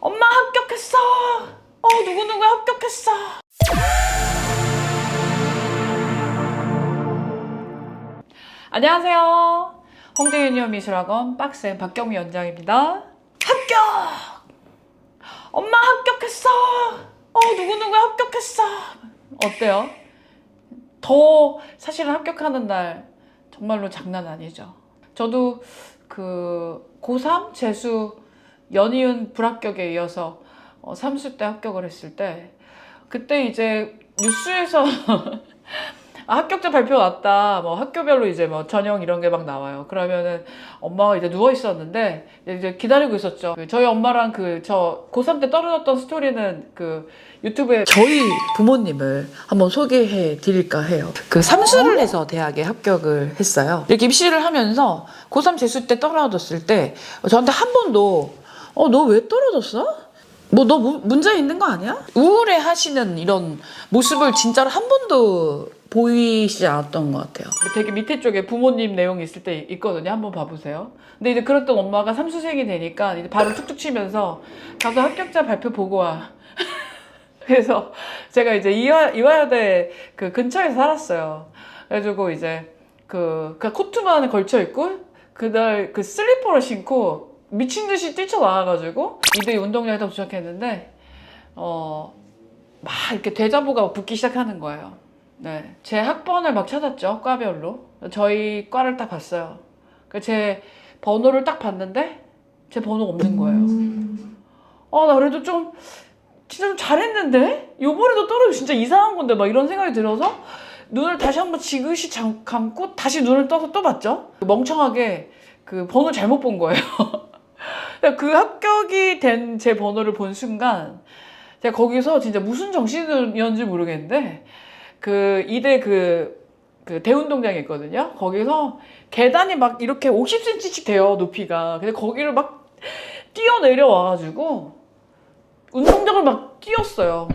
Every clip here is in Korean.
엄마 합격했어. 누구누구 합격했어. 안녕하세요. 홍대 유니온미술학원 빡쌤 박경미 원장입니다. 합격! 엄마 합격했어. 누구누구 합격했어. 어때요? 사실은 합격하는 날 정말로 장난 아니죠. 저도 고3 재수 연이은 불합격에 이어서 삼수 때 합격을 했을 때, 그때 이제 뉴스에서 합격자 발표 왔다, 학교별로 이제 전형 이런 게 막 나와요. 그러면은 엄마가 이제 누워 있었는데 이제 기다리고 있었죠. 저희 엄마랑 저 고3 때 떨어졌던 스토리는 유튜브에 저희 부모님을 한번 소개해 드릴까 해요. 삼수를 해서 대학에 합격을 했어요. 이렇게 입시를 하면서 고3 재수 때 떨어졌을 때 저한테 한 번도 너 왜 떨어졌어? 너 문제 있는 거 아니야? 우울해 하시는 이런 모습을 진짜로 한 번도 보이시지 않았던 것 같아요. 되게 밑에 쪽에 부모님 내용이 있을 때 있거든요. 한번 봐보세요. 근데 이제 그랬던 엄마가 삼수생이 되니까 이제 발을 툭툭 치면서 가서 합격자 발표 보고 와. 그래서 제가 이제 이화여대 근처에 살았어요. 그래가지고 이제 코트만 걸쳐 입고 그날 슬리퍼를 신고 미친 듯이 뛰쳐나와가지고 이대 운동장에 도착했는데 막 이렇게 대자보가 붙기 시작하는 거예요. 네, 제 학번을 막 찾았죠. 과별로. 저희 과를 딱 봤어요. 제 번호를 딱 봤는데 제 번호가 없는 거예요. 나 그래도 진짜 좀 잘했는데? 요번에도 떨어지면 진짜 이상한 건데 막 이런 생각이 들어서 눈을 다시 한번 지그시 감고 다시 눈을 떠서 또 봤죠. 멍청하게 번호 잘못 본 거예요. 합격이 된 제 번호를 본 순간 제가 거기서 진짜 무슨 정신이었는지 모르겠는데 이대 대운동장이 있거든요. 거기서 계단이 막 이렇게 50cm씩 돼요, 높이가. 근데 거기를 막 뛰어내려 와가지고 운동장을 막 뛰었어요.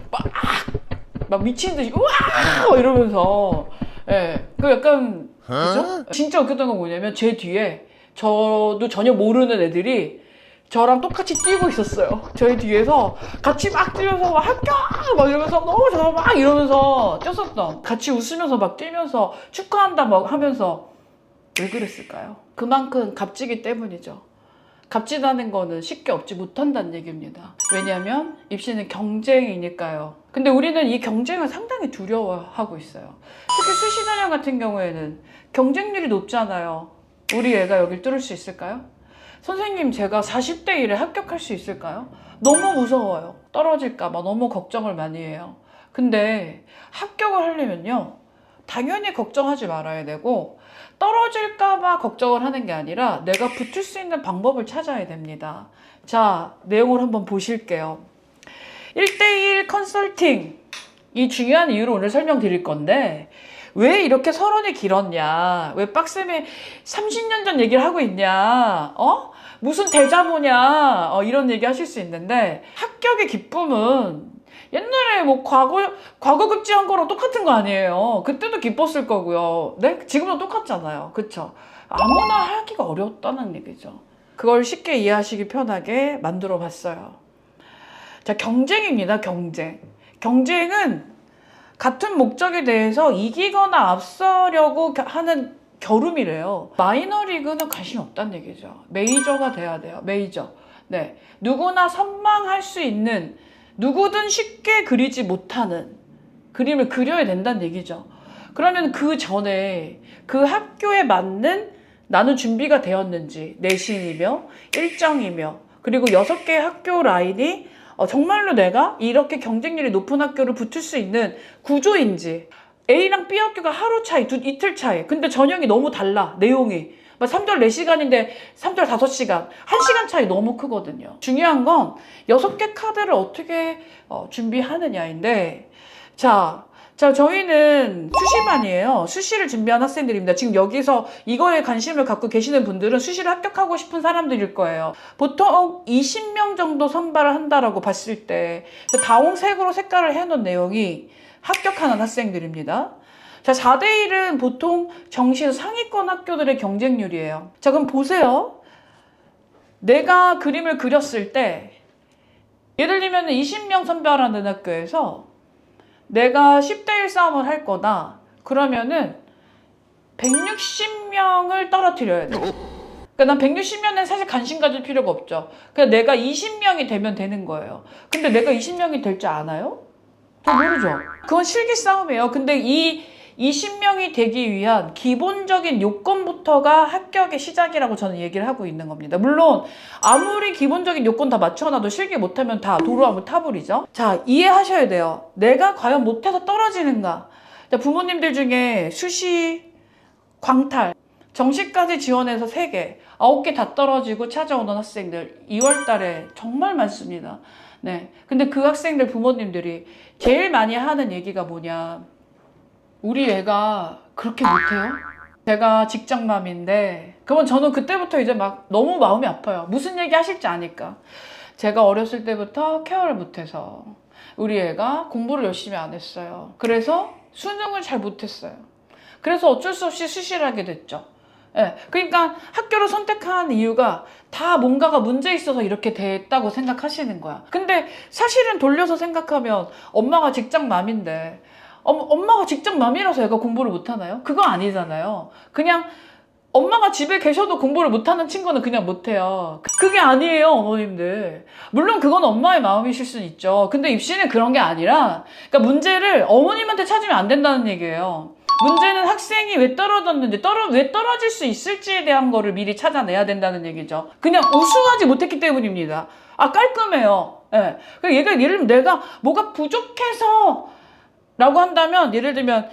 막 미친 듯이 우와 이러면서. 예, 약간 그죠? 진짜 웃겼던 건 뭐냐면 제 뒤에 저도 전혀 모르는 애들이 저랑 똑같이 뛰고 있었어요. 저희 뒤에서 같이 막 뛰면서 막 합격! 막 이러면서 너무 좋아 막 이러면서 뛰었었던, 같이 웃으면서 막 뛰면서 축하한다 막 하면서. 왜 그랬을까요? 그만큼 값지기 때문이죠. 값지다는 거는 쉽게 얻지 못한다는 얘기입니다. 왜냐하면 입시는 경쟁이니까요. 근데 우리는 이 경쟁을 상당히 두려워하고 있어요. 특히 수시 전형 같은 경우에는 경쟁률이 높잖아요. 우리 애가 여길 뚫을 수 있을까요? 선생님, 제가 40대 1에 합격할 수 있을까요? 너무 무서워요. 떨어질까봐 너무 걱정을 많이 해요. 근데 합격을 하려면요, 당연히 걱정하지 말아야 되고, 떨어질까봐 걱정을 하는 게 아니라 내가 붙을 수 있는 방법을 찾아야 됩니다. 자, 내용을 한번 보실게요. 1대1 컨설팅, 이 중요한 이유를 오늘 설명드릴 건데, 왜 이렇게 서론이 길었냐, 왜 빡쌤이 30년 전 얘기를 하고 있냐, 무슨 대자보냐, 이런 얘기 하실 수 있는데, 합격의 기쁨은 옛날에 과거 급제한 거랑 똑같은 거 아니에요. 그때도 기뻤을 거고요. 네? 지금도 똑같잖아요. 그쵸? 아무나 하기가 어렵다는 얘기죠. 그걸 쉽게 이해하시기 편하게 만들어 봤어요. 자, 경쟁입니다. 경쟁은 같은 목적에 대해서 이기거나 앞서려고 하는 겨룸이래요. 마이너리그는 관심이 없다는 얘기죠. 메이저가 돼야 돼요. 메이저. 네. 누구나 선망할 수 있는, 누구든 쉽게 그리지 못하는 그림을 그려야 된다는 얘기죠. 그러면 그 전에 그 학교에 맞는 나는 준비가 되었는지, 내신이며 일정이며, 그리고 6개의 학교 라인이 정말로 내가 이렇게 경쟁률이 높은 학교를 붙을 수 있는 구조인지. A랑 B 학교가 하루 차이, 이틀 차이. 근데 전형이 너무 달라, 내용이. 3절 4시간인데 3절 5시간, 1시간 차이 너무 크거든요. 중요한 건 6개 카드를 어떻게 준비하느냐인데, 자, 저희는 수시반이에요. 수시를 준비한 학생들입니다. 지금 여기서 이거에 관심을 갖고 계시는 분들은 수시를 합격하고 싶은 사람들일 거예요. 보통 20명 정도 선발을 한다라고 봤을 때 다홍색으로 색깔을 해놓은 내용이 합격하는 학생들입니다. 자, 4대1은 보통 정시 상위권 학교들의 경쟁률이에요. 자, 그럼 보세요. 내가 그림을 그렸을 때 예를 들면 20명 선발하는 학교에서 내가 10대 1 싸움을 할 거다. 그러면은 160명을 떨어뜨려야 돼. 그러니까 난 160명은 사실 관심 가질 필요가 없죠. 그냥 내가 20명이 되면 되는 거예요. 근데 내가 20명이 될 줄 아나요? 저 모르죠. 그건 실기 싸움이에요. 근데 이 20명이 되기 위한 기본적인 요건부터가 합격의 시작이라고 저는 얘기를 하고 있는 겁니다. 물론 아무리 기본적인 요건 다 맞춰놔도 실기 못하면 다 도로하면 타불이죠. 자, 이해하셔야 돼요. 내가 과연 못해서 떨어지는가? 부모님들 중에 수시, 광탈, 정시까지 지원해서 3개, 9개 다 떨어지고 찾아오는 학생들 2월 달에 정말 많습니다. 네. 근데 그 학생들 부모님들이 제일 많이 하는 얘기가 뭐냐. 우리 애가 그렇게 못해요? 제가 직장맘인데, 그러면 저는 그때부터 이제 막 너무 마음이 아파요. 무슨 얘기 하실지 아니까. 제가 어렸을 때부터 케어를 못해서 우리 애가 공부를 열심히 안 했어요. 그래서 수능을 잘 못했어요. 그래서 어쩔 수 없이 수시를 하게 됐죠. 예, 그러니까 학교를 선택한 이유가 다 뭔가가 문제 있어서 이렇게 됐다고 생각하시는 거야. 근데 사실은 돌려서 생각하면 엄마가 직장맘인데 엄마가 직장맘이라서 애가 공부를 못하나요? 그거 아니잖아요. 그냥 엄마가 집에 계셔도 공부를 못하는 친구는 그냥 못해요. 그게 아니에요, 어머님들. 물론 그건 엄마의 마음이실 수는 있죠. 근데 입시는 그런 게 아니라, 그러니까 문제를 어머님한테 찾으면 안 된다는 얘기예요. 문제는 학생이 왜 떨어졌는지, 왜 떨어질 수 있을지에 대한 거를 미리 찾아내야 된다는 얘기죠. 그냥 우승하지 못했기 때문입니다. 아, 깔끔해요. 예. 예를 들면 내가 뭐가 부족해서 라고 한다면, 예를 들면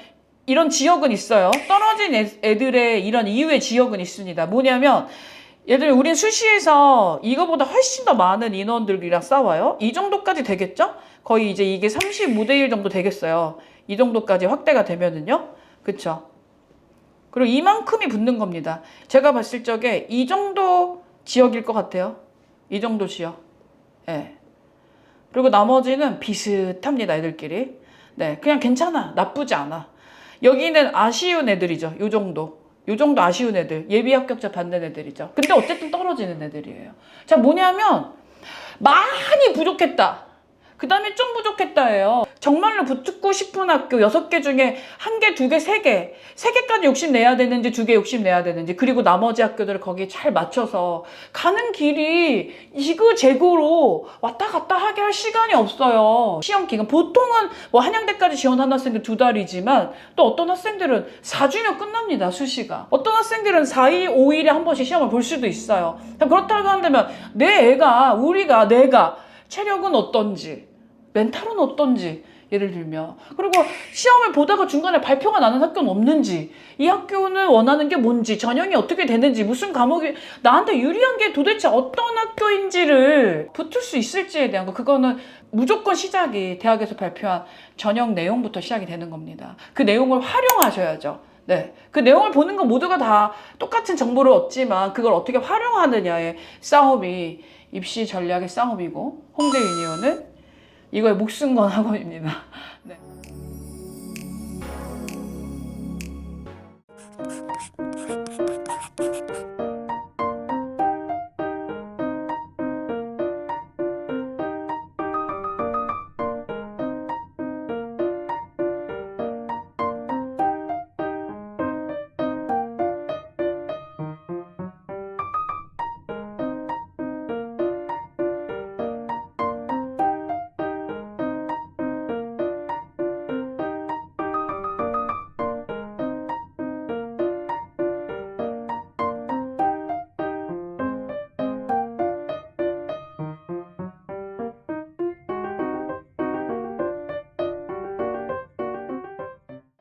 이런 지역은 있어요. 떨어진 애들의 이런 이유의 지역은 있습니다. 뭐냐면 예를 들면 우린 수시에서 이거보다 훨씬 더 많은 인원들이랑 싸워요. 이 정도까지 되겠죠? 거의 이제 이게 35대 1 정도 되겠어요. 이 정도까지 확대가 되면은요. 그쵸? 그리고 이만큼이 붙는 겁니다. 제가 봤을 적에 이 정도 지역일 것 같아요. 이 정도 지역. 예. 그리고 나머지는 비슷합니다, 애들끼리. 네, 그냥 괜찮아. 나쁘지 않아. 여기는 아쉬운 애들이죠. 요 정도 아쉬운 애들. 예비 합격자 받는 애들이죠. 근데 어쨌든 떨어지는 애들이에요. 자, 뭐냐면 많이 부족했다. 그 다음에 좀 부족했다예요. 정말로 붙고 싶은 학교 6개 중에 1개, 2개, 3개. 3개까지 욕심내야 되는지 2개 욕심내야 되는지, 그리고 나머지 학교들을 거기에 잘 맞춰서 가는 길이 이그제그로 왔다 갔다 하게 할 시간이 없어요. 시험 기간. 보통은 뭐 한양대까지 지원하는 학생들 2달이지만 또 어떤 학생들은 4주면 끝납니다. 수시가. 어떤 학생들은 4일, 5일에 한 번씩 시험을 볼 수도 있어요. 그렇다고 한다면 내가 체력은 어떤지, 멘탈은 어떤지, 예를 들면. 그리고 시험을 보다가 중간에 발표가 나는 학교는 없는지, 이 학교는 원하는 게 뭔지, 전형이 어떻게 되는지, 무슨 과목이 나한테 유리한 게 도대체 어떤 학교인지를 붙을 수 있을지에 대한 거, 그거는 무조건 시작이 대학에서 발표한 전형 내용부터 시작이 되는 겁니다. 그 내용을 활용하셔야죠. 네, 그 내용을 보는 건 모두가 다 똑같은 정보를 얻지만 그걸 어떻게 활용하느냐의 싸움이 입시 전략의 싸움이고, 홍대 유니온은 이거에 목숨 건 학원입니다. 네.